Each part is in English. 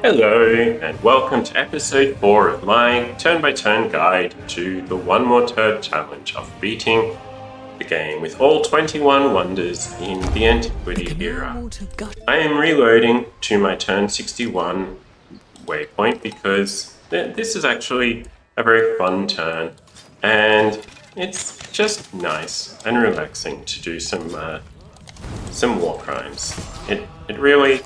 Hello, and welcome to episode 4 of my turn-by-turn guide to the One More Turd challenge of beating the game with all 21 wonders in the antiquity era. I am reloading to my turn 61 waypoint because this is actually a very fun turn, and it's just nice and relaxing to do some war crimes. It really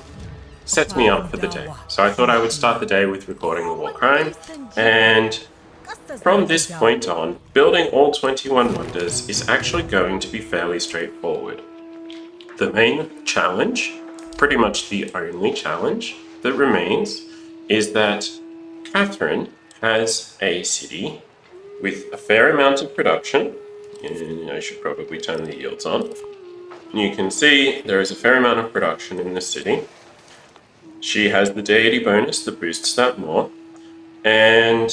sets me up for the day. So I thought I would start the day with recording a war crime, and from this point on, building all 21 wonders is actually going to be fairly straightforward. The main challenge, pretty much the only challenge that remains, is that Catherine has a city with a fair amount of production, and I should probably turn the yields on. You can see there is a fair amount of production in this city. She has the deity bonus that boosts that more, and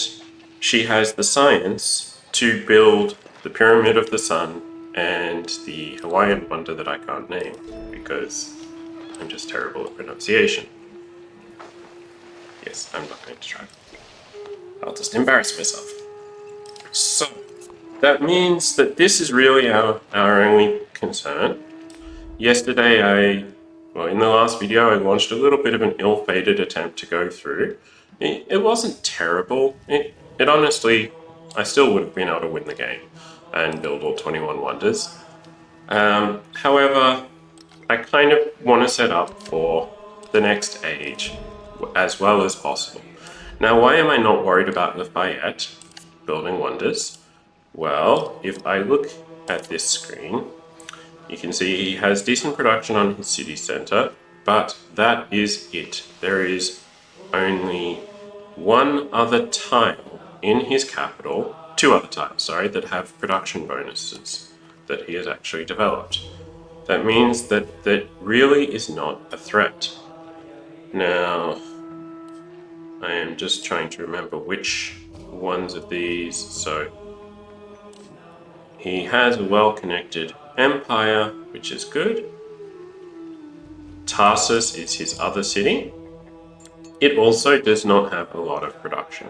she has the science to build the Pyramid of the Sun and the Hawaiian wonder that I can't name because I'm just terrible at pronunciation. Yes, I'm not going to try. I'll just embarrass myself. So, that means that this is really our only concern. Yesterday in the last video, I launched a little bit of an ill-fated attempt to go through. It wasn't terrible. It honestly, I still would have been able to win the game and build all 21 wonders. However, I kind of want to set up for the next age as well as possible. Now, why am I not worried about Lafayette building wonders? Well, if I look at this screen, you can see he has decent production on his city center, but that is it. There is only one other tile in his capital, two other tiles, sorry, that have production bonuses that he has actually developed. That means that that really is not a threat. Now, I am just trying to remember which ones of these. So, he has a well-connected empire, which is good. Tarsus is his other city. It also does not have a lot of production.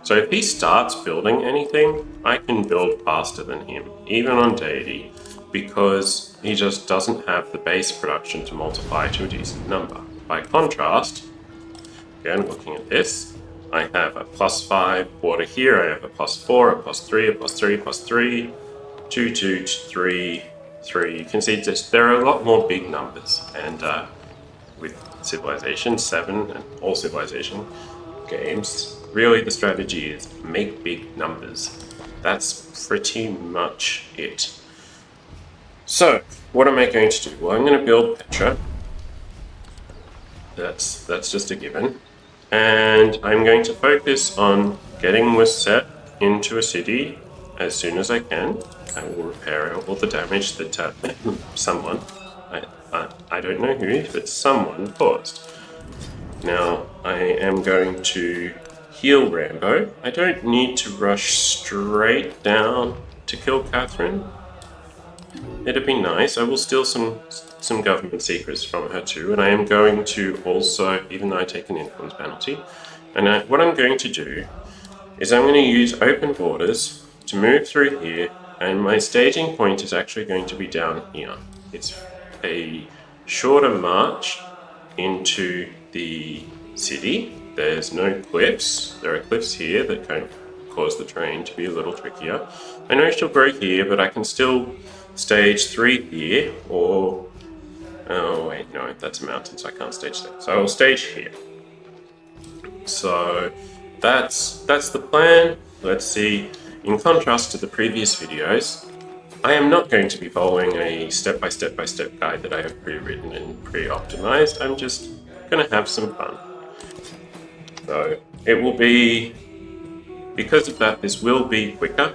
So if he starts building anything, I can build faster than him, even on deity, because he just doesn't have the base production to multiply to a decent number. By contrast, again looking at this, I have a +5 border here, I have a +4, a +3, a +3, +3, 2, 2, 3, 3. You can see just there are a lot more big numbers, and with Civilization 7 and all Civilization games, really the strategy is make big numbers. That's pretty much it. So, what am I going to do? Well, I'm going to build Petra. That's just a given. And I'm going to focus on getting Musset into a city as soon as I can. I will repair all the damage that someone, I don't know who, but someone caused. Now, I am going to heal Rambo. I don't need to rush straight down to kill Catherine. It'd be nice. I will steal some government secrets from her too, and I am going to also, even though I take an influence penalty, and what I'm going to do is I'm going to use open borders to move through here, and my staging point is actually going to be down here. It's a shorter march into the city. There's no cliffs. There are cliffs here that kind of cause the terrain to be a little trickier. I know she'll grow here, but I can still stage 3 here, or oh wait, no, that's a mountain, so I can't stage that. So I'll stage here. So that's the plan. Let's see. In contrast to the previous videos, I am not going to be following a step-by-step guide that I have pre-written and pre-optimized. I'm just going to have some fun. So it will be, because of that, this will be quicker,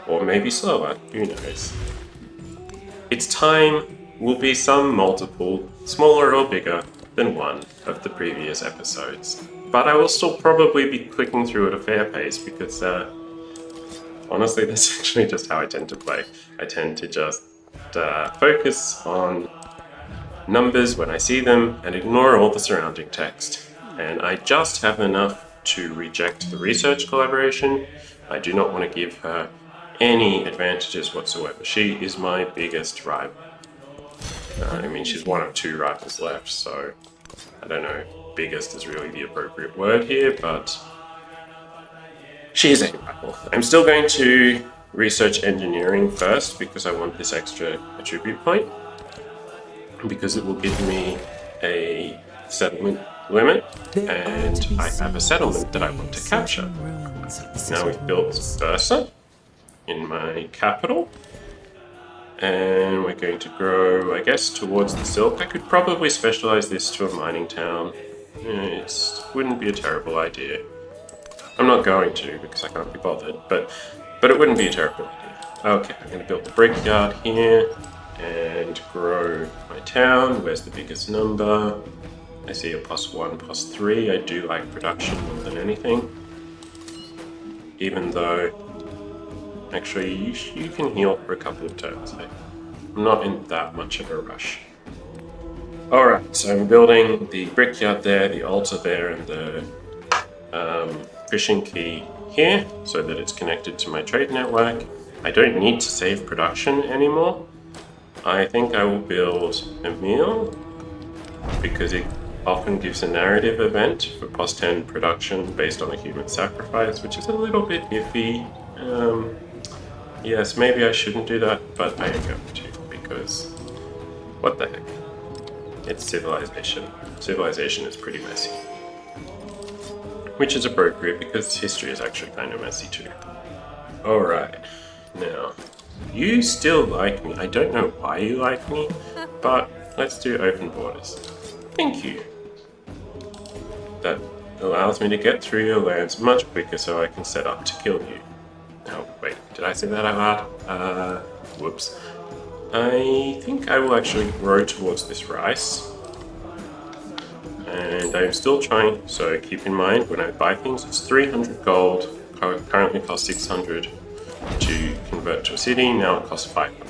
or maybe slower, who knows. Its time will be some multiple, smaller or bigger than one of the previous episodes. But I will still probably be clicking through at a fair pace because, honestly, that's actually just how I tend to play. I tend to just focus on numbers when I see them and ignore all the surrounding text. And I just have enough to reject the research collaboration. I do not want to give her any advantages whatsoever. She is my biggest rival. I mean, she's one of 2 rivals left, so I don't know if biggest is really the appropriate word here, but she is a rival. I'm still going to research engineering first because I want this extra attribute point, because it will give me a settlement limit, and I have a settlement that I want to capture. Now we've built Bursa in my capital, and we're going to grow, I guess, towards the silk. I could probably specialize this to a mining town. It wouldn't be a terrible idea. I'm not going to because I can't be bothered, but it wouldn't be a terrible idea. Okay, I'm going to build the brickyard here and grow my town. Where's the biggest number? I see a +1, +3. I do like production more than anything. Even though, actually, you can heal for a couple of turns. I'm not in that much of a rush. Alright, so I'm building the brickyard there, the altar there, and the fishing key here, so that it's connected to my trade network. I don't need to save production anymore. I think I will build a meal, because it often gives a narrative event for +10 production based on a human sacrifice, which is a little bit iffy. Yes, maybe I shouldn't do that, but I am going to, because what the heck? It's civilization. Civilization is pretty messy. Which is appropriate because history is actually kind of messy too. Alright, now, you still like me. I don't know why you like me, but let's do open borders. Thank you. That allows me to get through your lands much quicker so I can set up to kill you. Oh, wait, did I say that out loud? Whoops. I think I will actually grow towards this rice. And I'm still trying, so keep in mind when I buy things, it's 300 gold, currently costs 600 to convert to a city, now it costs 500.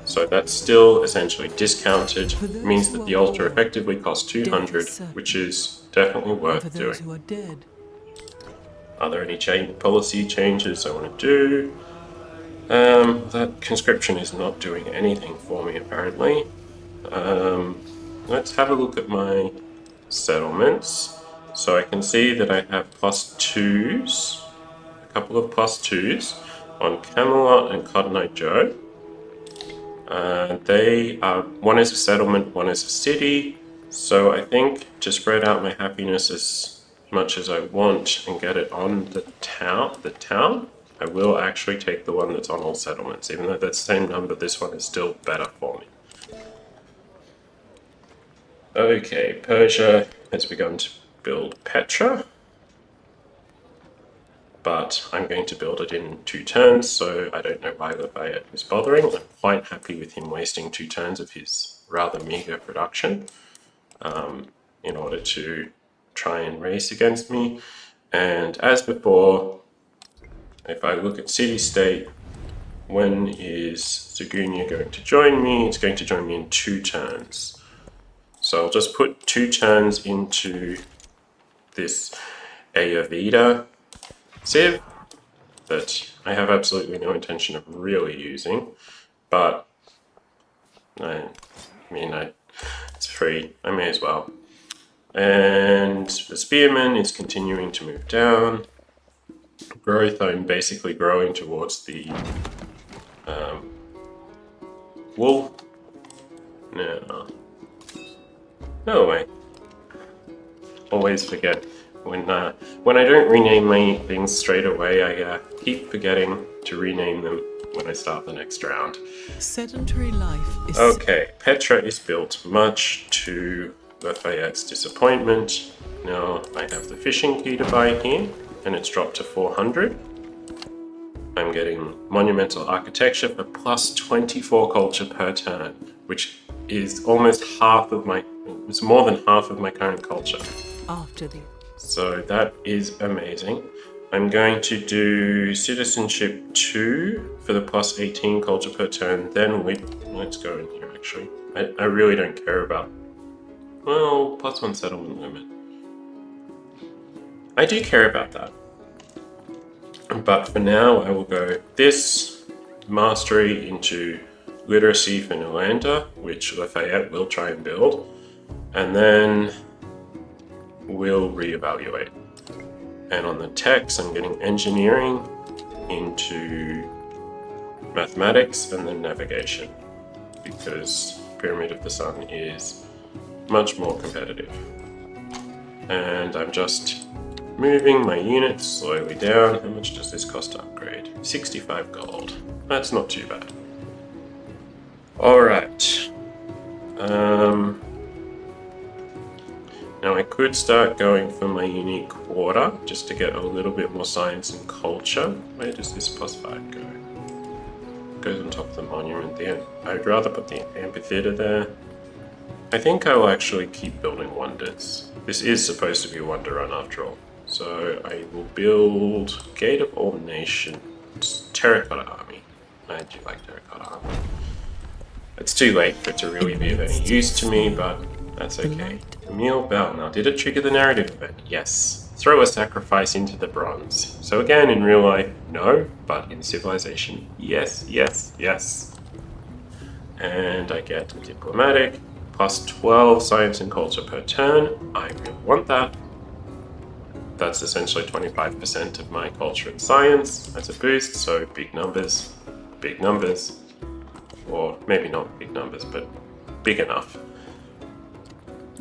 So that's still essentially discounted. It means that the altar effectively costs 200, which is definitely worth doing. Are there any policy changes I want to do? That conscription is not doing anything for me apparently. Let's have a look at my settlements. So I can see that I have +2s, a couple of +2s on Camelot and Cotton Eye Joe. They are, one is a settlement, one is a city. So I think to spread out my happiness as much as I want and get it on the town, I will actually take the one that's on all settlements. Even though that's the same number, this one is still better for me. Okay, Persia has begun to build Petra, but I'm going to build it in 2 turns, so I don't know why Lafayette is bothering. I'm quite happy with him wasting 2 turns of his rather meager production in order to try and race against me. And as before, if I look at city-state, when is Zagunia going to join me? It's going to join me in 2 turns. So I'll just put 2 turns into this Ayurveda Civ that I have absolutely no intention of really using, but it's free, I may as well. And the Spearman is continuing to move down. Growth, I'm basically growing towards the wool. No way. Always forget. When I don't rename my things straight away, I keep forgetting to rename them when I start the next round. Sedentary life is... Okay, Petra is built, much to Lafayette's disappointment. Now I have the fishing key to buy here, and it's dropped to 400. I'm getting monumental architecture for +24 culture per turn, which is almost half of my... it's more than half of my current culture. After the... So that is amazing. I'm going to do citizenship 2 for the plus 18 culture per turn. Then let's go in here actually. I really don't care about, well, plus 1 settlement limit. I do care about that. But for now, I will go this mastery into literacy for Nalanda, which Lafayette will try and build, and then we'll reevaluate. And on the techs, I'm getting engineering into mathematics and then navigation, because Pyramid of the Sun is much more competitive. And I'm just moving my units slowly down. How much does this cost to upgrade? 65 gold. That's not too bad. Alright. Now I could start going for my unique quarter, just to get a little bit more science and culture. Where does this plus 5 go? It goes on top of the monument there. I'd rather put the amphitheater there. I think I will actually keep building wonders. This is supposed to be a wonder run after all. So I will build Gate of All Nations, Terracotta Army. I do like Terracotta Army. It's too late for it to really be of any use to me, but that's okay. Emil Bell. Now, did it trigger the narrative event? Yes. Throw a sacrifice into the bronze. So again, in real life, no, but in civilization, yes, yes, yes. And I get a diplomatic, plus 12 science and culture per turn. I really want that. That's essentially 25% of my culture and science as a boost, so big numbers, or maybe not big numbers, but big enough.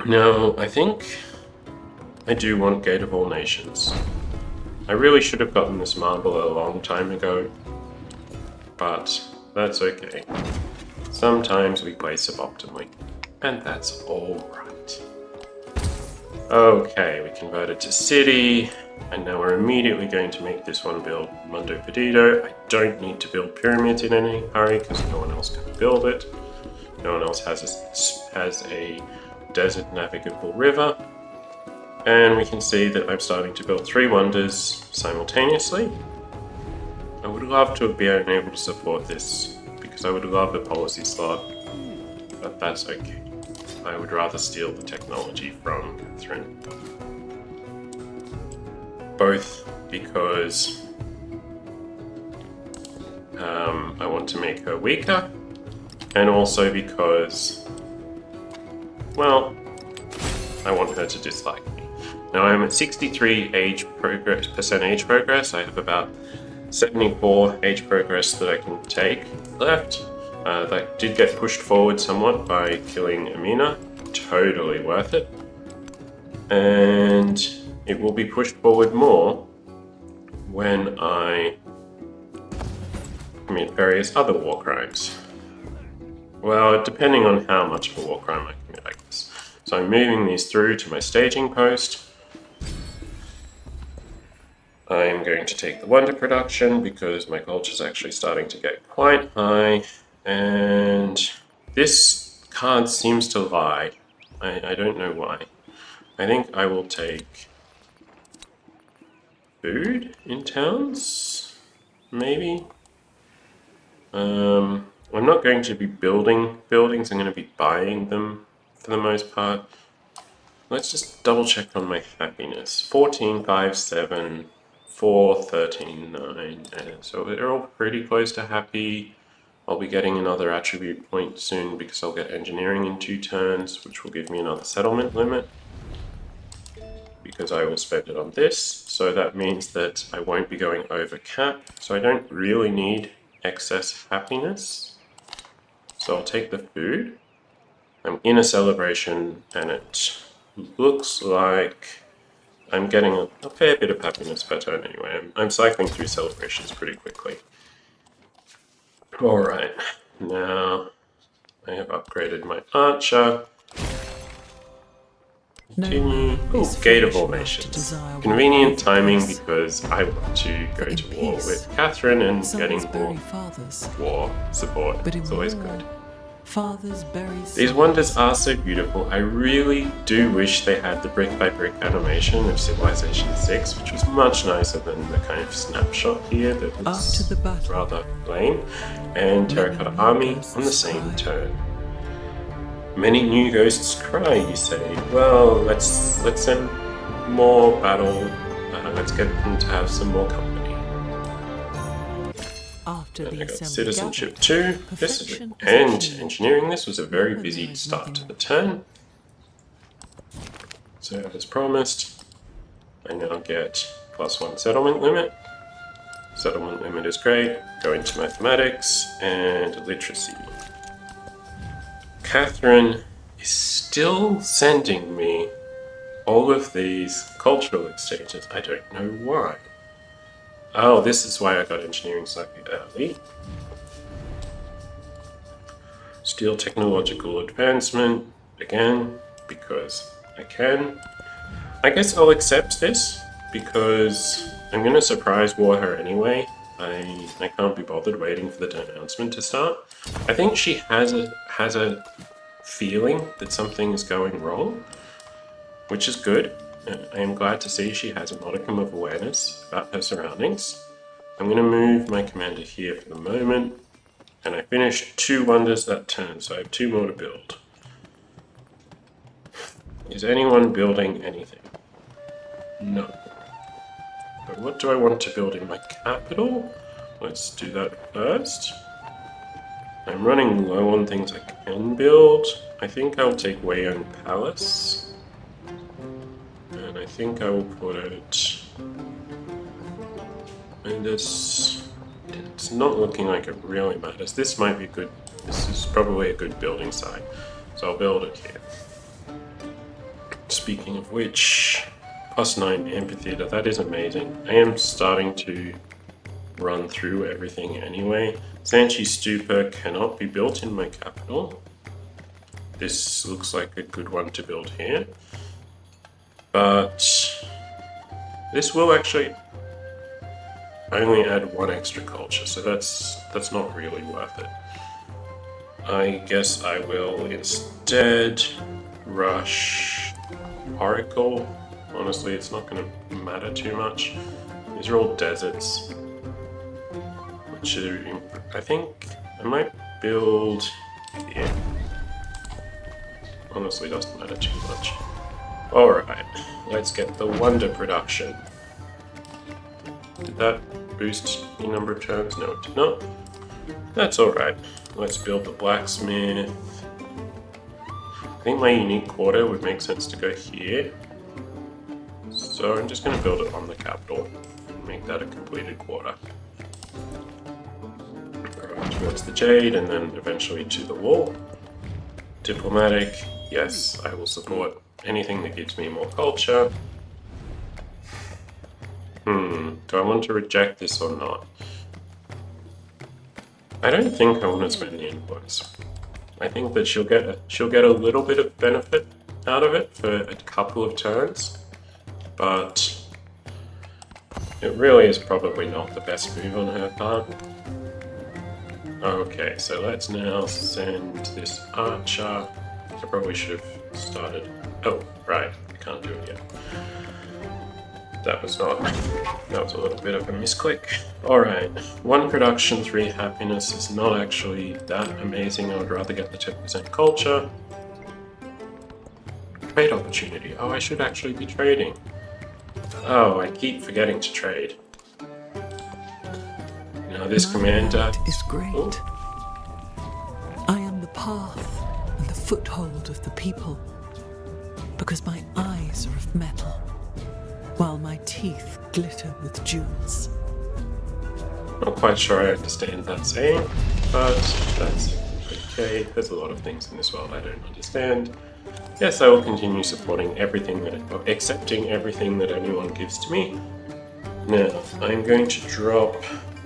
Now, I think I do want Gate of All Nations. I really should have gotten this marble a long time ago, but that's okay. Sometimes we play suboptimally, and that's alright. Okay, we converted to city, and now we're immediately going to make this one build Mundo Perdido. I don't need to build pyramids in any hurry because no one else can build it. No one else has a desert navigable river. And we can see that I'm starting to build 3 wonders simultaneously. I would love to have been able to support this because I would love a policy slot, but that's okay. I would rather steal the technology from Catherine. Both because I want to make her weaker, and also because, well, I want her to dislike me. Now I'm at 63 age progress. I have about 74 age progress that I can take left. That did get pushed forward somewhat by killing Amina. Totally worth it. And it will be pushed forward more when I commit various other war crimes. Well, depending on how much of a war crime I commit, I guess. So I'm moving these through to my staging post. I'm going to take the wonder production because my culture is actually starting to get quite high. And this card seems to lie. I don't know why. I think I will take food in towns, maybe. I'm not going to be building buildings, I'm going to be buying them for the most part. Let's just double check on my happiness. 14, 5, 7, 4, 13, 9. So they're all pretty close to happy. I'll be getting another attribute point soon because I'll get engineering in 2 turns, which will give me another settlement limit because I will spend it on this. So that means that I won't be going over cap. So I don't really need excess happiness. So I'll take the food. I'm in a celebration and it looks like I'm getting a fair bit of happiness per turn anyway. I'm cycling through celebrations pretty quickly. Alright, now I have upgraded my archer. Continue. Oh, Gate of All Nations. Convenient timing because I want to go to war with Catherine and getting more war support. It's always good. Fathers bury These sons. wonders are so beautiful. I really do wish they had the brick by brick animation of Civilization 6, which was much nicer than the kind of snapshot here that After was the battle, rather lame. And Terracotta many Army ghosts on the same cry. turn. Many new ghosts cry, you say. Well, let's send more battle. Let's get them to have some more company. After And the I got assembly citizenship gathered, 2. This is perfection is and achieved. engineering. This was a very Remember, busy there is start to nothing- the turn. So as promised, I now get +1 settlement limit. Settlement limit is great. Go into mathematics and literacy. Catherine is still sending me all of these cultural exchanges. I don't know why. Oh, this is why I got engineering slightly early. Steel technological advancement, again, because I can. I guess I'll accept this, because I'm going to surprise war her anyway. I can't be bothered waiting for the denouncement to start. I think she has a feeling that something is going wrong, which is good. I am glad to see she has a modicum of awareness about her surroundings. I'm going to move my commander here for the moment, and I finished 2 wonders that turn, so I have 2 more to build. Is anyone building anything? No. But what do I want to build in my capital? Let's do that first. I'm running low on things I can build. I think I'll take Wayang Palace. And I think I will put it in this. It's not looking like it really matters. This might be good. This is probably a good building site. So I'll build it here. Speaking of which, +9 amphitheater, that is amazing. I am starting to run through everything anyway. Sanchi Stupa cannot be built in my capital. This looks like a good one to build here. But this will actually only add 1 extra culture, so that's not really worth it. I guess I will instead rush Oracle. Honestly, it's not going to matter too much. These are all deserts, which are, I think I might build here. Honestly, doesn't matter too much. Alright, let's get the wonder production. Did that boost the number of turns? No, it did not. That's alright. Let's build the blacksmith. I think my unique quarter would make sense to go here. So I'm just going to build it on the capital and make that a completed quarter. Towards the jade and then eventually to the wall. Diplomatic, yes, I will support anything that gives me more culture. Do I want to reject this or not? I don't think I want to spend the influence. I think that she'll get a little bit of benefit out of it for a couple of turns, but it really is probably not the best move on her part. Okay, so let's now send this archer. I probably should have started. Oh, right, I can't do it yet. That was a little bit of a misclick. Alright, 1 production, 3 happiness is not actually that amazing. I would rather get the 10% culture. Trade opportunity. Oh, I should actually be trading. Oh, I keep forgetting to trade. Now this commander is great. Ooh. I am the path and the foothold of the people, because my eyes are of metal, while my teeth glitter with jewels. Not quite sure I understand that saying, but that's okay. There's a lot of things in this world I don't understand. Yes, I will continue supporting everything accepting everything that anyone gives to me. Now, I'm going to drop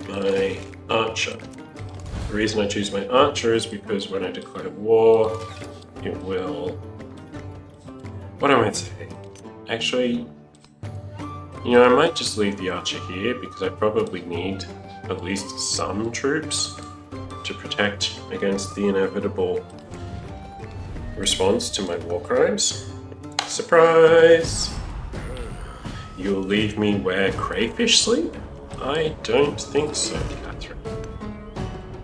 my archer. The reason I choose my archer is because when I declare war, it will... What am I saying? Actually, you know, I might just leave the archer here because I probably need at least some troops to protect against the inevitable response to my war crimes. Surprise! You'll leave me where crayfish sleep? I don't think so, Catherine.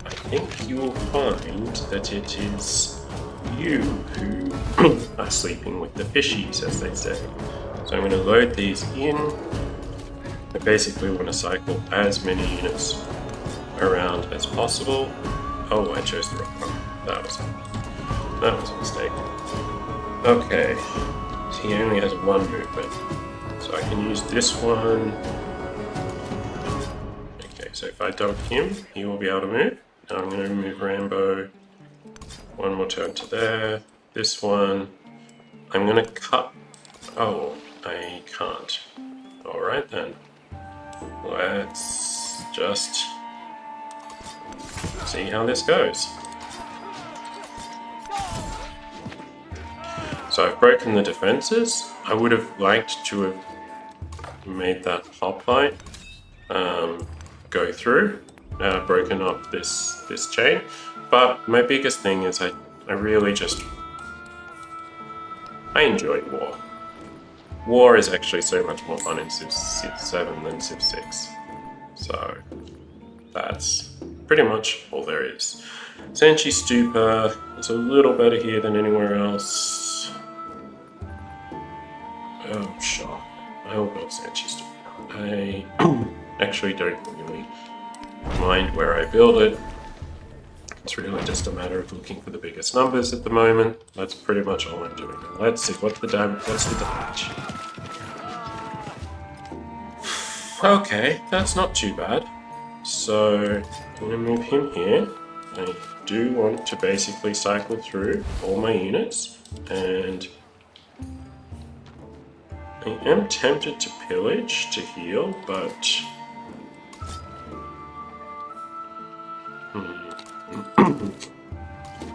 I think you will find that it is you who are sleeping with the fishies, as they say. So I'm going to load these in. I basically want to cycle as many units around as possible. Oh, I chose the wrong one. That was a mistake. Okay, he only has one movement, so I can use this one. Okay, so if I dog him, he will be able to move. Now I'm going to move Rambo. One more turn to there. This one. I'm going to cut. Oh, I can't. Alright then. Let's just see how this goes. So I've broken the defenses. I would have liked to have made that hoplite go through, broken up this chain. But my biggest thing is I really just enjoy war. War is actually so much more fun in Civ 7 than Civ 6. So that's pretty much all there is. Senshi Stupa is a little better here than anywhere else. Oh, sure. I will build Senshi Stupa. I actually don't really mind where I build it. It's really just a matter of looking for the biggest numbers at the moment. That's pretty much all I'm doing. Let's see, what's the damage? Okay, that's not too bad. So I'm going to move him here. I do want to basically cycle through all my units, and I am tempted to pillage to heal, but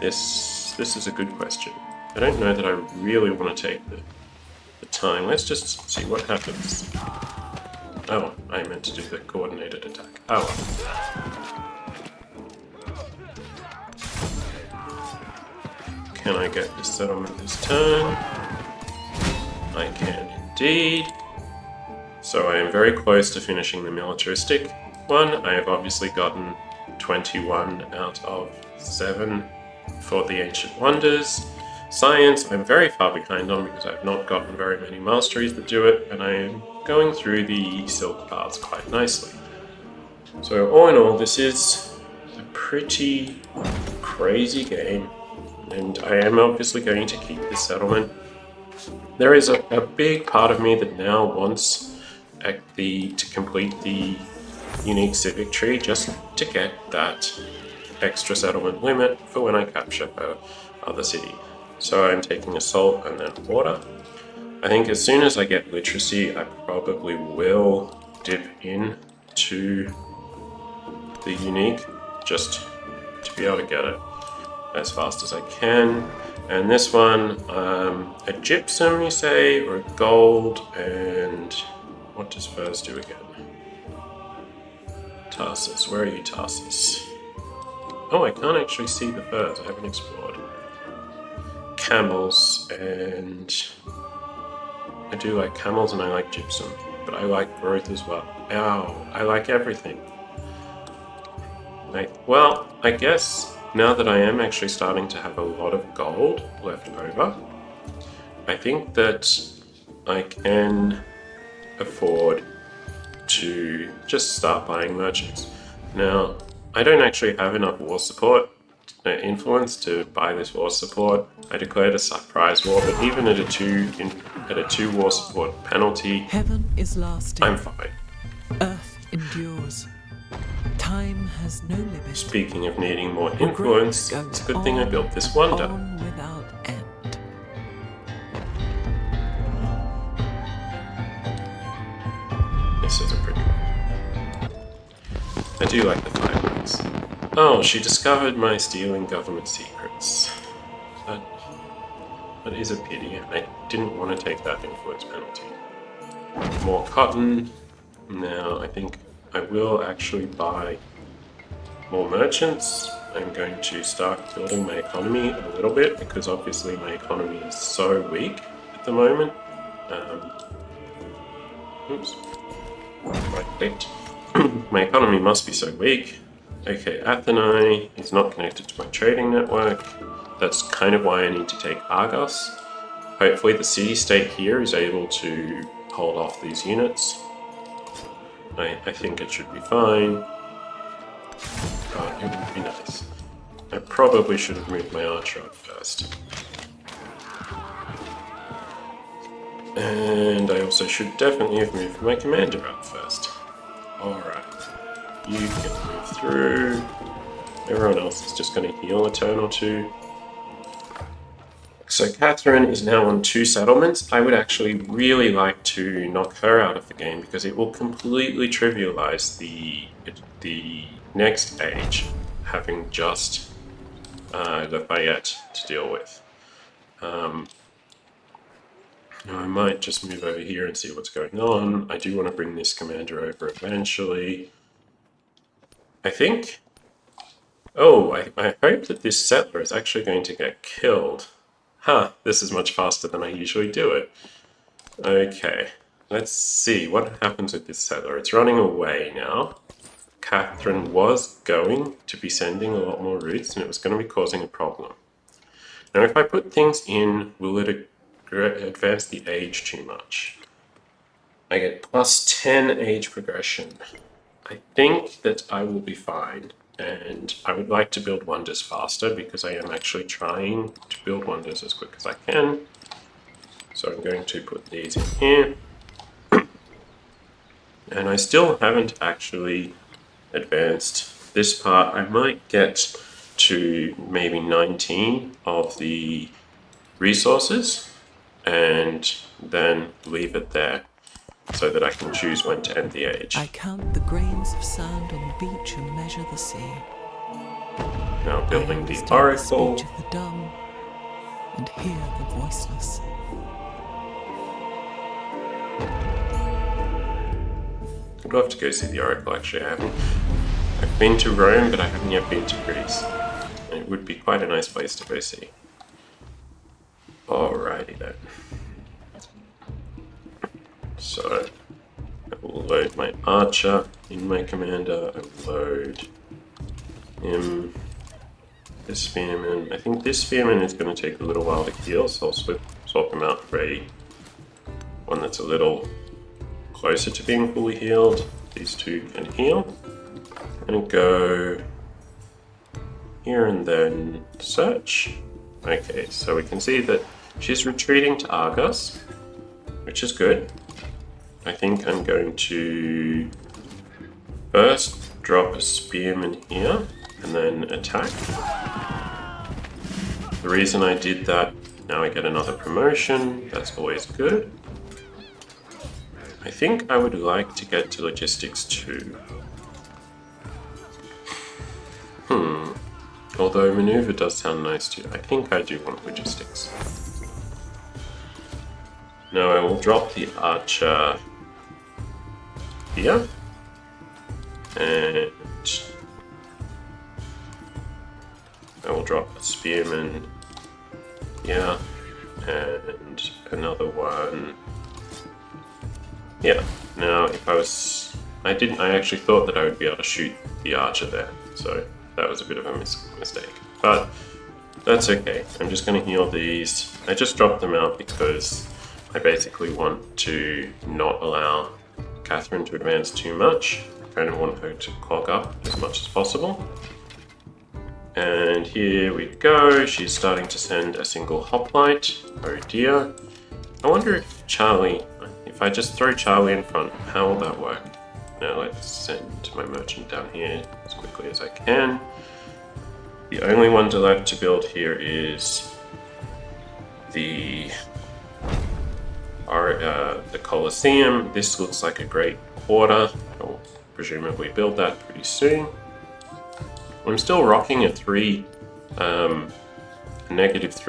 this is a good question. I don't know that I really want to take the time. Let's just see what happens. Oh, I meant to do the coordinated attack. Oh well. Can I get this settlement this turn? I can indeed. So I am very close to finishing the militaristic one. I have obviously gotten 21 out of 7 for the Ancient Wonders. Science, I'm very far behind on because I've not gotten very many masteries that do it, and I am going through the silk paths quite nicely. So all in all, this is a pretty crazy game, and I am obviously going to keep this settlement. There is a big part of me that now wants to complete the unique civic tree just to get that extra settlement limit for when I capture her other city. So I'm taking assault and then water. I think as soon as I get literacy, I probably will dip in to the unique just to be able to get it as fast as I can. And this one, a gypsum, you say, or a gold, and what does furs do again? Tarsus, where are you, Tarsus? Oh, I can't actually see the furs, I haven't explored. Camels, and I do like camels and I like gypsum, but I like growth as well. Ow, I like everything. Well, I guess now that I am actually starting to have a lot of gold left over, I think that I can afford to just start buying merchants. Now, I don't actually have enough war support influence to buy this war support. I declared a surprise war, but even at a 2 war support penalty, Heaven is lasting. I'm fine. Earth endures. Time has no limit. Speaking of needing more influence, it's a good thing I built this wonder. On without end. This is a pretty one. I do like the fireworks. Oh, she discovered my stealing government secrets. That is a pity. I didn't want to take that influence penalty. More cotton. Now, I think I will actually buy more merchants. I'm going to start building my economy a little bit because obviously my economy is so weak at the moment. Oops. Right clicked. My economy must be so weak. Okay, Athenai is not connected to my trading network. That's kind of why I need to take Argos. Hopefully the city-state here is able to hold off these units. I think it should be fine. But it would be nice. I probably should have moved my archer up first. And I also should definitely have moved my commander up first. Alright. You can move through. Everyone else is just going to heal a turn or two. So Catherine is now on 2 settlements. I would actually really like to knock her out of the game because it will completely trivialize the next age, having just Lafayette to deal with. I might just move over here and see what's going on. I do want to bring this commander over eventually. I think... Oh, I hope that this settler is actually going to get killed. Huh, this is much faster than I usually do it. Okay, let's see what happens with this settler. It's running away now. Catherine was going to be sending a lot more routes and it was going to be causing a problem. Now if I put things in, will it advance the age too much? I get plus 10 age progression. I think that I will be fine. And I would like to build wonders faster because I am actually trying to build wonders as quick as I can. So I'm going to put these in here. And I still haven't actually advanced this part. I might get to maybe 19 of the resources and then leave it there so that I can choose when to end the age. I count the grains of sand on the beach and measure the sea. Now building the I oracle. the speech of the dumb and hear the voiceless. I'd love to go see the oracle actually. I've been to Rome, but I haven't yet been to Greece. And it would be quite a nice place to go see. Alrighty then. So I will load my archer in my commander. I will load him. This spearman. I think this spearman is going to take a little while to heal, so I'll swap him out for one that's a little closer to being fully healed. These two can heal. And go here and then search. Okay, so we can see that she's retreating to Argos, which is good. I think I'm going to first drop a spearman here and then attack. The reason I did that, now I get another promotion, that's always good. I think I would like to get to logistics too. Although maneuver does sound nice too. I think I do want logistics. Now I will drop the archer here. And I will drop a spearman here. And another one. Yeah. Now if I actually thought that I would be able to shoot the archer there. So that was a bit of a mistake, but that's okay. I'm just going to heal these. I just dropped them out because I basically want to not allow Catherine to advance too much. I kind of want her to clog up as much as possible. And here we go. She's starting to send a single hoplite. Oh dear. I wonder if I just throw Charlie in front, how will that work? Now let's send my merchant down here as quickly as I can. The only wonder left to build here is the Colosseum. This looks like a great quarter. I'll presumably build that pretty soon. I'm still rocking a -3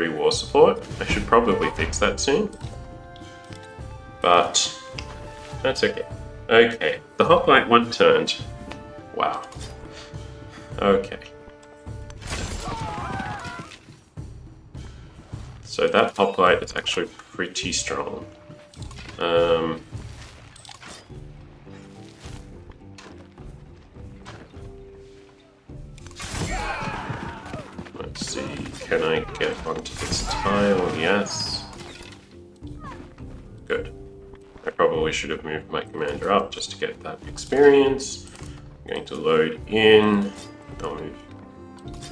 war support. I should probably fix that soon. But that's okay. Okay, the hoplite one turned. Wow. Okay. So that hoplite is actually pretty strong. Let's see, can I get onto this tile? Yes. Good. I probably should have moved my commander up just to get that experience. I'm going to load in. I'll move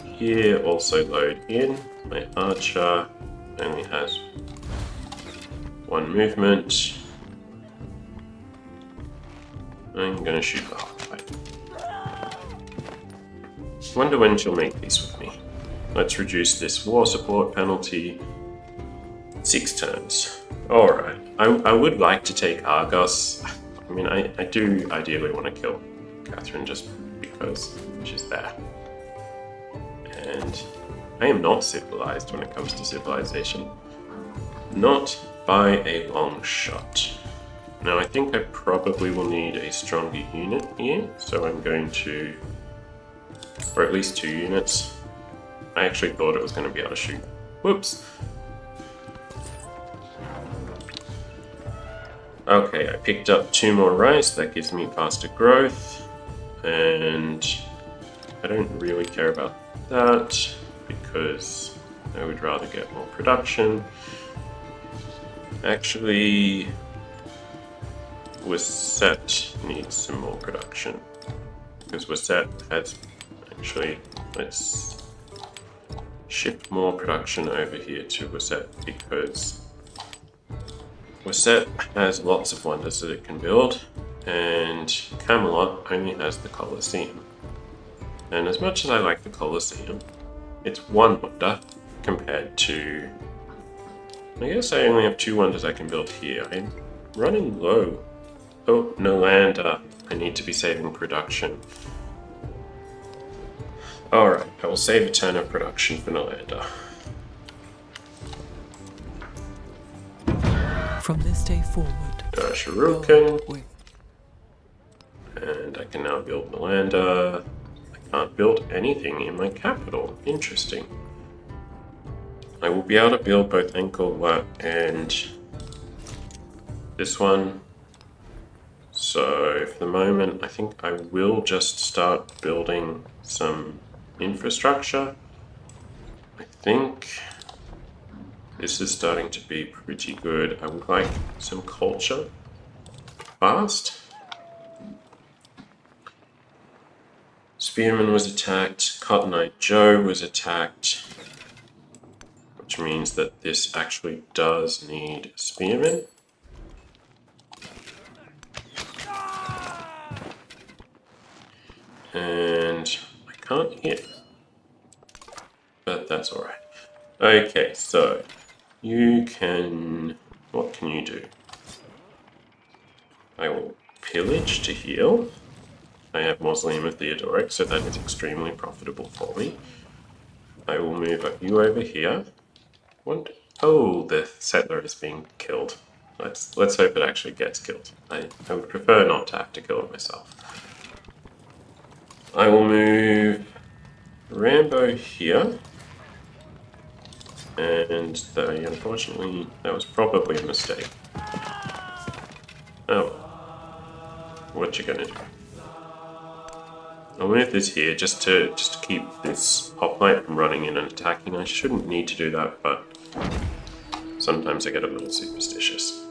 here, also load in. My archer only has one movement. I'm going to shoot the hoplite. Wonder when she'll make peace with me. Let's reduce this war support penalty. 6 turns. Alright, I would like to take Argos. I mean, I do ideally want to kill Catherine just because she's there. And I am not civilized when it comes to civilization. Not by a long shot. Now, I think I probably will need a stronger unit here, so I'm going to... or at least 2 units. I actually thought it was going to be able to shoot. Whoops! Okay, I picked up 2 more rice, that gives me faster growth, and I don't really care about that because I would rather get more production. Actually, Wasset needs some more production because Wasset has actually, let's shift more production over here to Wasset because Wasset has lots of wonders that it can build, and Camelot only has the Colosseum. And as much as I like the Colosseum, it's 1 wonder compared to... I guess I only have 2 wonders I can build here. I'm running low. Oh, Nolander. I need to be saving production. Alright, I will save a turn of production for Nolander. From this day forward, Shuriken. And I can now build Nolander. I can't build anything in my capital. Interesting. I will be able to build both Angkor Wat and this one. So for the moment, I think I will just start building some infrastructure. I think this is starting to be pretty good. I would like some culture fast. Spearman was attacked, Cotton Eye Joe was attacked, which means that this actually does need Spearman. And I can't hit, but that's alright. Okay, so you can... what can you do? I will pillage to heal. I have Mausoleum of Theodoric, so that is extremely profitable for me. I will move you over here. What? Oh, the settler is being killed. Let's hope it actually gets killed. I would prefer not to have to kill it myself. I will move Rambo here. And unfortunately, that was probably a mistake. Oh. What you gonna do? I'll move this here just to keep this hoplite from running in and attacking. I shouldn't need to do that, but sometimes I get a little superstitious.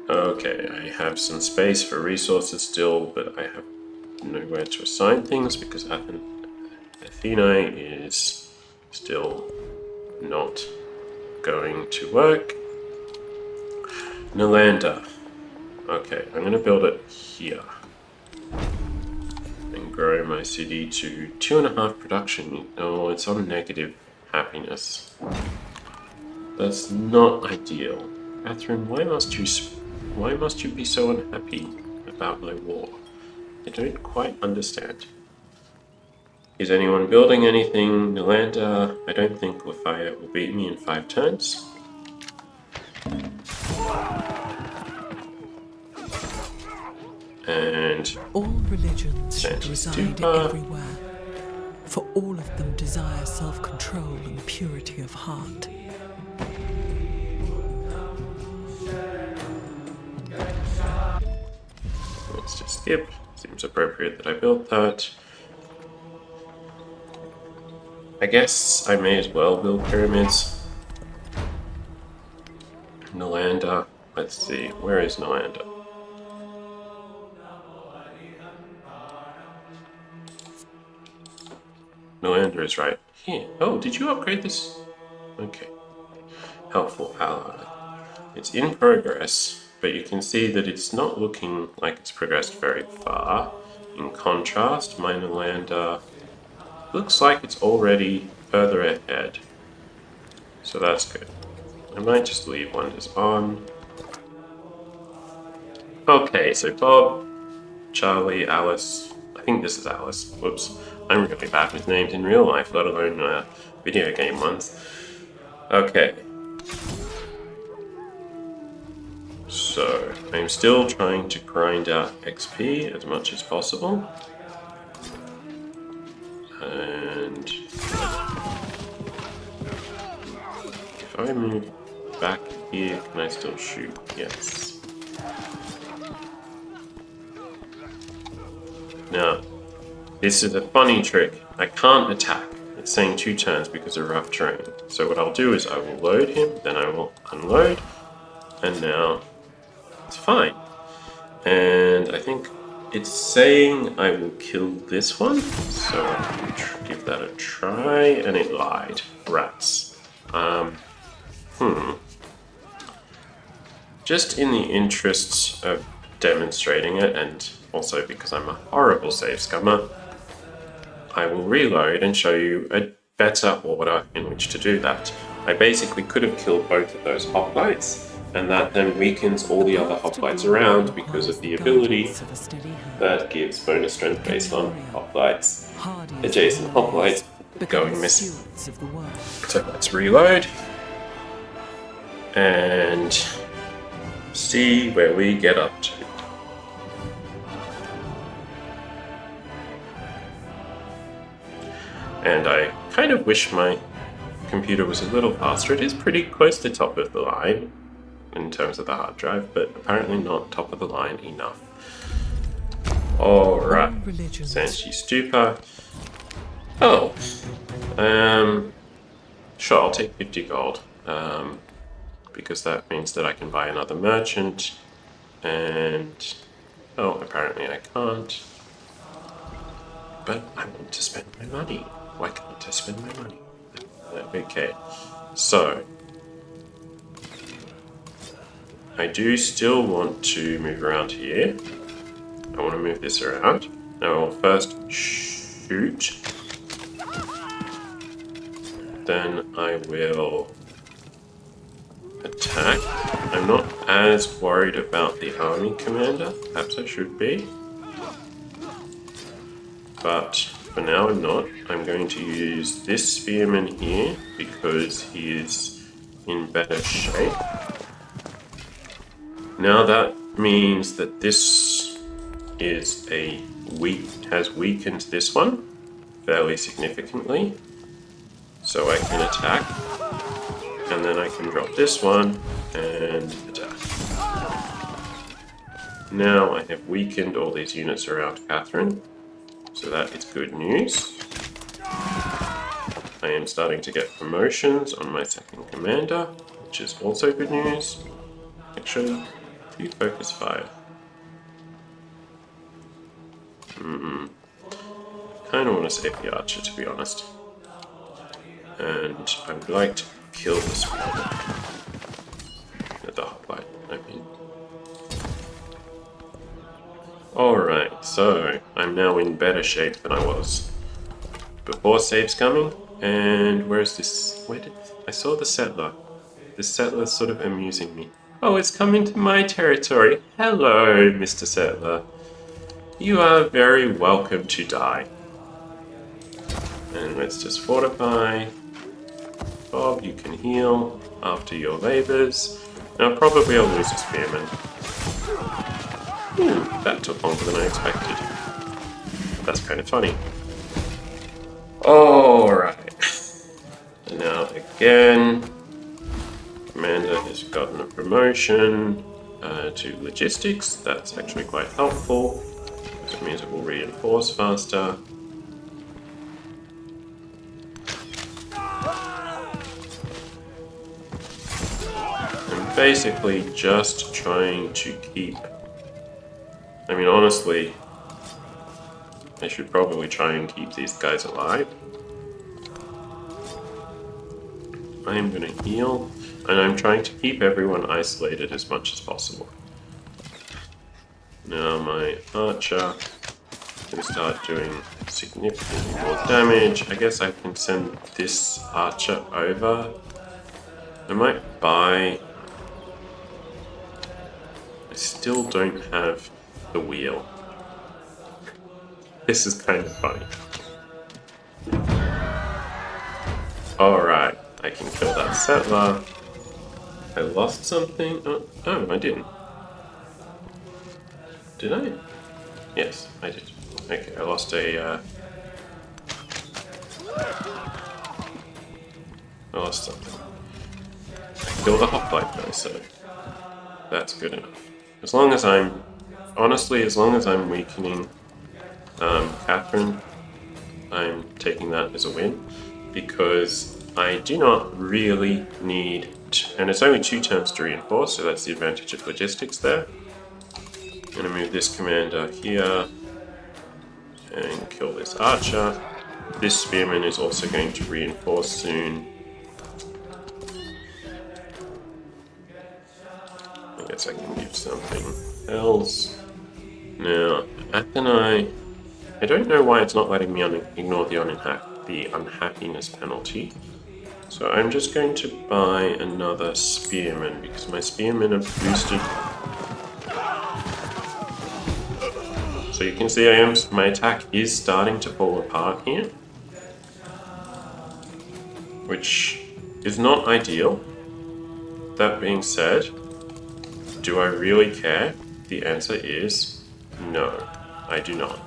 Okay, I have some space for resources still, but I have nowhere to assign things because Athena is still not going to work. Nolander. Okay, I'm going to build it here. And grow my city to 2.5 production. Oh, it's on negative happiness. That's not ideal. Catherine, why must you be so unhappy about my war? I don't quite understand. Is anyone building anything? Nolander, I don't think Lafayette will beat me in 5 turns. And all religions should reside everywhere, for all of them desire self-control and purity of heart. skip. Seems appropriate that I built that. I guess I may as well build pyramids. Nalanda. Let's see, where is Nalanda? Nalanda is right here. Oh, did you upgrade this? Okay. Helpful ally. It's in progress, but you can see that it's not looking like it's progressed very far. In contrast, my Nalanda looks like it's already further ahead. So that's good. I might just leave wonders on. Okay, so Bob, Charlie, Alice. I think this is Alice. Whoops. I'm really bad with names in real life, let alone video game ones. Okay. So, I'm still trying to grind out XP as much as possible. And if I move back here, can I still shoot? Yes. Now, this is a funny trick. I can't attack. It's saying 2 turns because of rough terrain. So what I'll do is I will load him, then I will unload, and now it's fine. And I think it's saying I will kill this one, so I can give that a try, and it lied. Rats. Just in the interests of demonstrating it, and also because I'm a horrible save scummer, I will reload and show you a better order in which to do that. I basically could have killed both of those hoplites, and that then weakens all the other hoplites around because of the ability that gives bonus strength based on hoplites. Adjacent hoplites going missing. So let's reload and see where we get up to. And I kind of wish my computer was a little faster. It is pretty close to top of the line in terms of the hard drive, but apparently not top of the line enough. Alright, Sanchi Stupa. Oh, sure, I'll take 50 gold, because that means that I can buy another merchant, and, oh, apparently I can't. But I want to spend my money. Why can't I spend my money? Okay, so I do still want to move around here. I want to move this around. Now I will first shoot. Then I will attack. I'm not as worried about the army commander. Perhaps I should be. But for now I'm not. I'm going to use this spearman here because he is in better shape. Now that means that this is has weakened this one fairly significantly. So I can attack, and then I can drop this one and attack. Now I have weakened all these units around Catherine. So that is good news. I am starting to get promotions on my second commander, which is also good news. Actually, 2 focus fire. Kind of want to save the archer, to be honest. And I would like to kill this one. The hoplite, I mean. Alright, so I'm now in better shape than I was before saves coming. And where's this? I saw the settler. The settler's sort of amusing me. Oh, it's come into my territory. Hello, Mr. Settler. You are very welcome to die. And let's just fortify. Bob, you can heal after your labors. Now probably I'll lose a spearman. That took longer than I expected. That's kind of funny. Alright. And now again, Commander has gotten a promotion to logistics. That's actually quite helpful. So it means it will reinforce faster. I'm basically just trying to keep... I mean, honestly, I should probably try and keep these guys alive. I am going to heal, and I'm trying to keep everyone isolated as much as possible. Now my archer can start doing significantly more damage. I guess I can send this archer over. I might buy... I still don't have the wheel. This is kind of funny. Alright, I can kill that settler. I lost something? Oh, I didn't. Did I? Yes, I did. Okay, I lost a... I lost something. I killed a hoplite though, so that's good enough. As long as I'm... Honestly, as long as I'm weakening Catherine, I'm taking that as a win, because I do not really need... And it's only 2 turns to reinforce, so that's the advantage of logistics there. I'm going to move this commander here and kill this archer. This spearman is also going to reinforce soon. I guess I can give something else. Now, Athenai, I don't know why it's not letting me ignore the unhappiness penalty. So I'm just going to buy another spearman, because my spearmen are boosted. So you can see my attack is starting to fall apart here, which is not ideal. That being said, do I really care? The answer is no, I do not.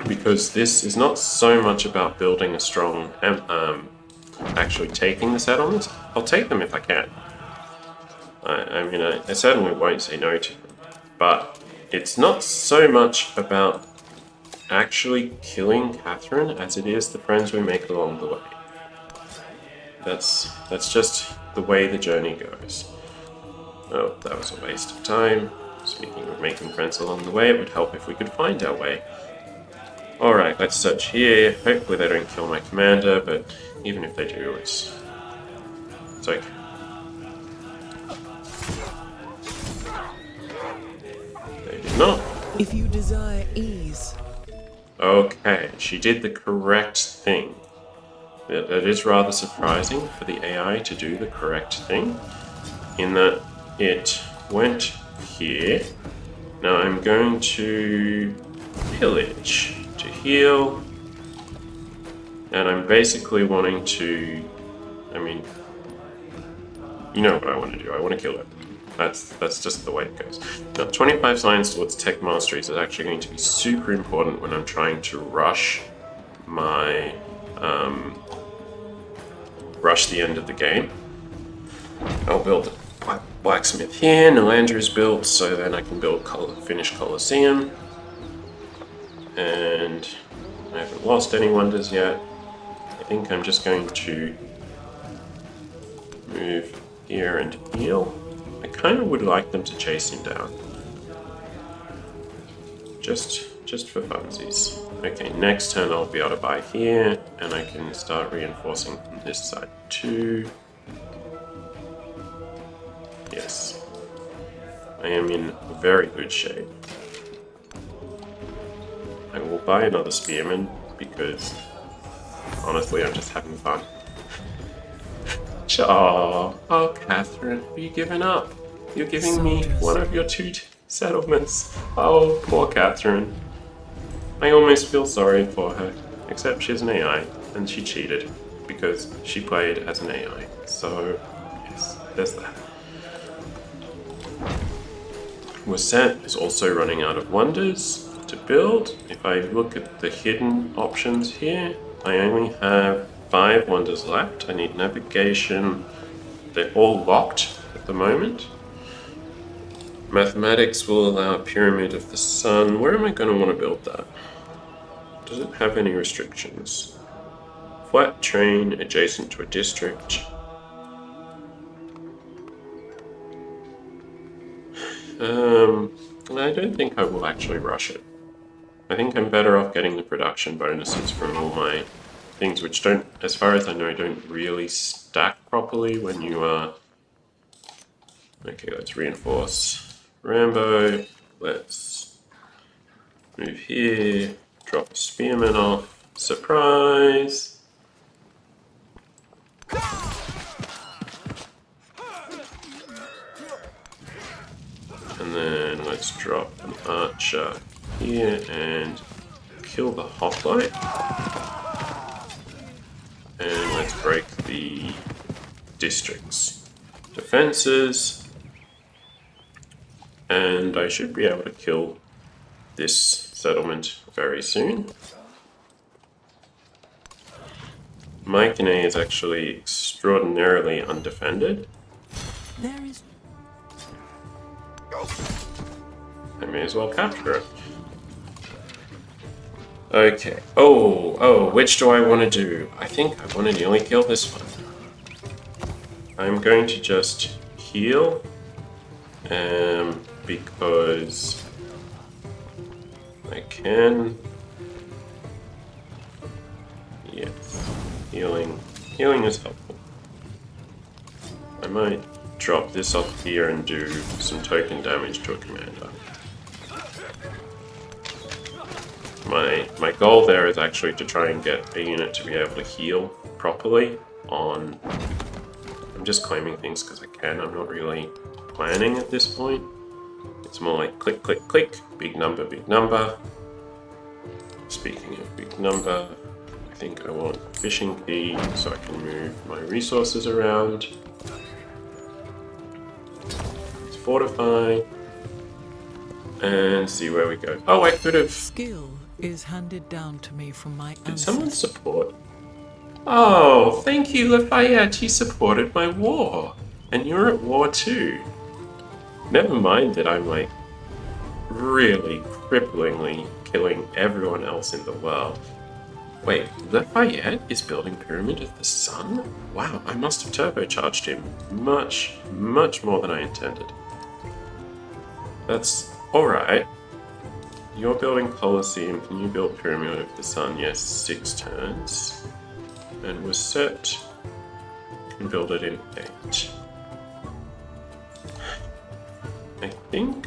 Because this is not so much about building a strong, actually taking the settlements. I'll take them if I can. I certainly won't say no to them. But it's not so much about actually killing Catherine as it is the friends we make along the way. That's just the way the journey goes. Oh, that was a waste of time. Speaking of making friends along the way, it would help if we could find our way. Alright, let's search here. Hopefully they don't kill my commander, but even if they do, it's okay. They did not. If you desire ease. Okay, she did the correct thing. That is rather surprising for the AI to do the correct thing, in that it went here. Now I'm going to pillage to heal, and I'm basically wanting to, you know what I want to do, I want to kill it. That's just the way it goes. Now 25 science towards tech masteries is actually going to be super important when I'm trying to rush my, rush the end of the game. I'll build a blacksmith here, Nalandra built, so then I can build finish Colosseum. And I haven't lost any wonders yet. I think I'm just going to move here and heal. I kind of would like them to chase him down. Just for funsies. Okay, next turn I'll be able to buy here, and I can start reinforcing from this side too. Yes. I am in very good shape. I will buy another spearman, because honestly I'm just having fun. Oh, Catherine, have you given up? You're giving me one of your 2 settlements. Oh, poor Catherine. I almost feel sorry for her, except she's an AI, and she cheated, because she played as an AI. So, yes, there's that. Waset is also running out of wonders to build. If I look at the hidden options here, I only have 5 wonders left. I need navigation. They're all locked at the moment. Mathematics will allow a pyramid of the sun. Where am I going to want to build that? Does it have any restrictions? Flat terrain adjacent to a district. I don't think I will actually rush it. I think I'm better off getting the production bonuses from all my things, which don't, as far as I know, don't really stack properly when you are... Okay, let's reinforce Rambo. Let's move here. Drop a spearman off. Surprise! And then let's drop an archer here and kill the hoplite. And let's break the district's defenses. And I should be able to kill this settlement very soon. Mycenae is actually extraordinarily undefended. There is... I may as well capture it. Okay. Oh, which do I want to do? I think I want to nearly kill this one. I'm going to just heal, because I can. Yes, healing is helpful. I might drop this off here and do some token damage to a commander. My goal there is actually to try and get a unit to be able to heal properly on... I'm just claiming things because I can, I'm not really planning at this point. It's more like click, click, click, big number, big number. Speaking of big number, I think I want fishing key so I can move my resources around. Let's fortify and see where we go. Oh, I could have... Skill is handed down to me from my Did ancestors. someone support? Oh, thank you, Lafayette. You supported my war. And you're at war too. Never mind that I'm like really cripplingly killing everyone else in the world. Wait, Lafayette is building Pyramid of the Sun? Wow, I must have turbocharged him much, much more than I intended. That's alright. You're building Colosseum. Can you build Pyramid of the Sun? Yes, 6 turns. And we're set. Can build it in 8. I think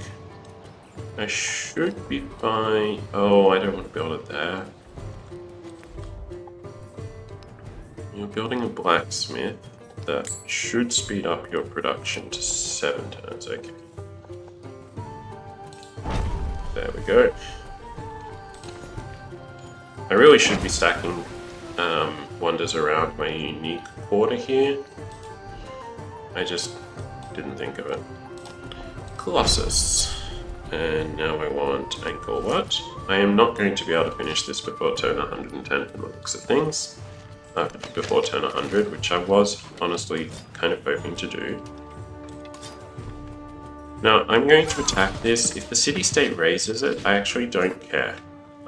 I should be fine. Oh, I don't want to build it there. You're building a blacksmith. That should speed up your production to 7 turns. Okay. There we go. I really should be stacking wonders around my unique quarter here. I just didn't think of it. Colossus. And now I want Angkor Wat. I am not going to be able to finish this before turn 110 from the looks of things. Before turn 100, which I was honestly kind of hoping to do. Now, I'm going to attack this. If the city-state raises it, I actually don't care.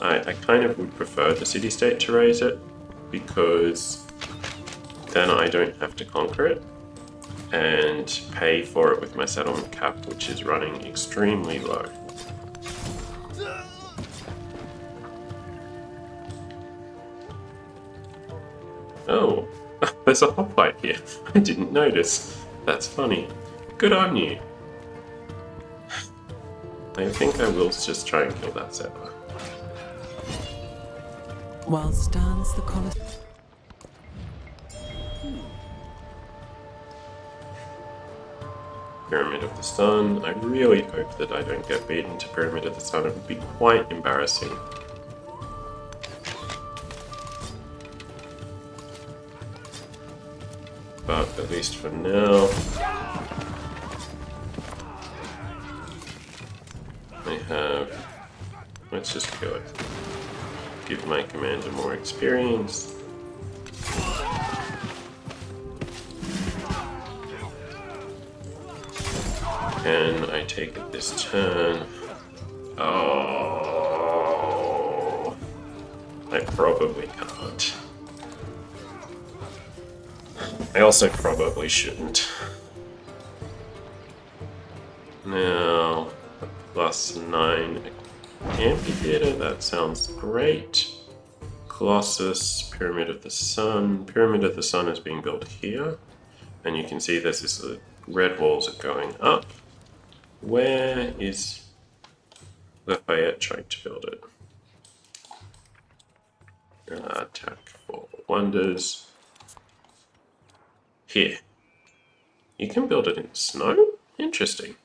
I kind of would prefer the city-state to raise it, because then I don't have to conquer it and pay for it with my settlement cap, which is running extremely low. Oh, there's a hoplite here. I didn't notice. That's funny. Good on you. I think I will just try and kill that settler. While stands the Colosseum. Pyramid of the Sun. I really hope that I don't get beaten to Pyramid of the Sun. It would be quite embarrassing. But at least for now, I have... Let's just kill it. Give my commander more experience. Can I take it this turn? Oh, I probably can't. I also probably shouldn't. Now, +9 amphitheater, that sounds great. Colossus, Pyramid of the Sun. Pyramid of the Sun is being built here. And you can see there's this red walls are going up. Where is Lafayette trying to build it? Attack for wonders. Here. You can build it in snow? Interesting.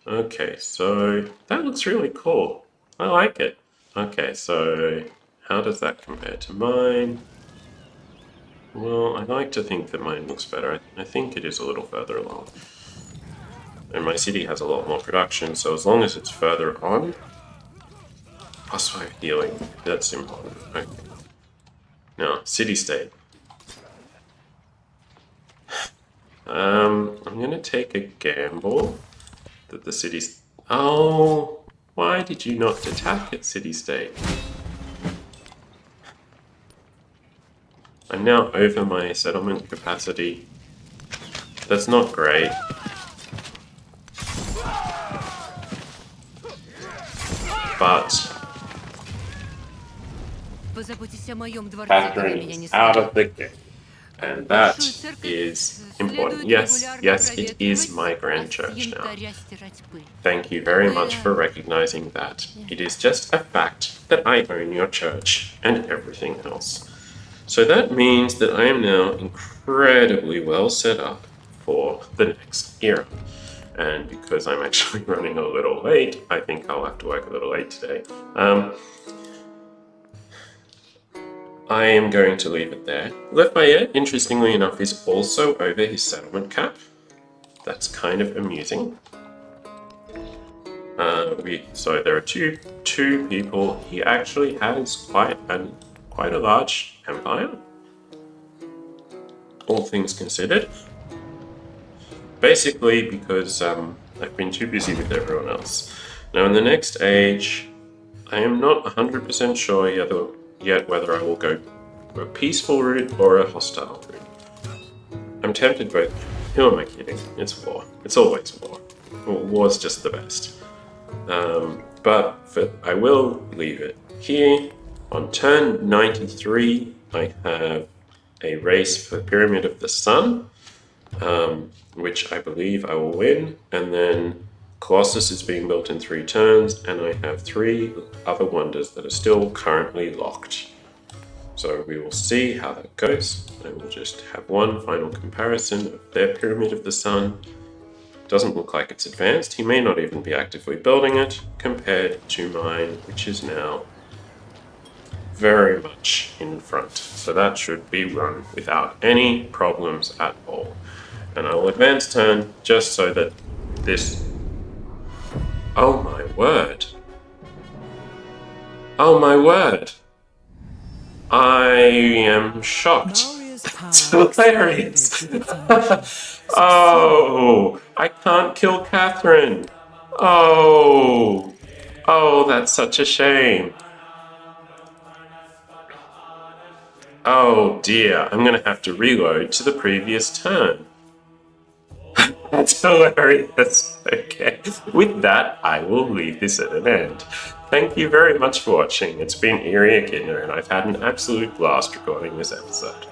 Okay, so that looks really cool. I like it. Okay, so how does that compare to mine? Well, I like to think that mine looks better. I think it is a little further along. And my city has a lot more production, so as long as it's further on, +5 healing, that's important. Okay. Now, city-state. I'm gonna take a gamble that the city's... Oh, why did you not attack at city-state? I'm now over my settlement capacity. That's not great. But Catherine is out of the game. And that is important. Yes, it is my grand church now. Thank you very much for recognizing that. It is just a fact that I own your church and everything else. So that means that I am now incredibly well set up for the next era. And because I'm actually running a little late, I think I'll have to work a little late today. I am going to leave it there. Lafayette, interestingly enough, is also over his settlement cap. That's kind of amusing. So there are two people. He actually has quite a large empire, all things considered. Basically because I've been too busy with everyone else. Now in the next age, I am not 100% sure yet whether I will go a peaceful route or a hostile route. I'm tempted both. Who am I kidding? It's war. It's always war. War's just the best. But I will leave it here. On turn 93, I have a race for Pyramid of the Sun, which I believe I will win. And then Colossus is being built in 3 turns, and I have 3 other wonders that are still currently locked. So we will see how that goes. I will just have one final comparison of their Pyramid of the Sun. Doesn't look like it's advanced. He may not even be actively building it, compared to mine, which is now very much in front. So that should be run without any problems at all. And I will advance turn just so that this... Oh my word. Oh my word. I am shocked. It's hilarious. Oh, I can't kill Catherine. Oh, that's such a shame. Oh dear, I'm gonna have to reload to the previous turn. That's hilarious. Okay, with that, I will leave this at an end. Thank you very much for watching. It's been Erie Echidna, and I've had an absolute blast recording this episode.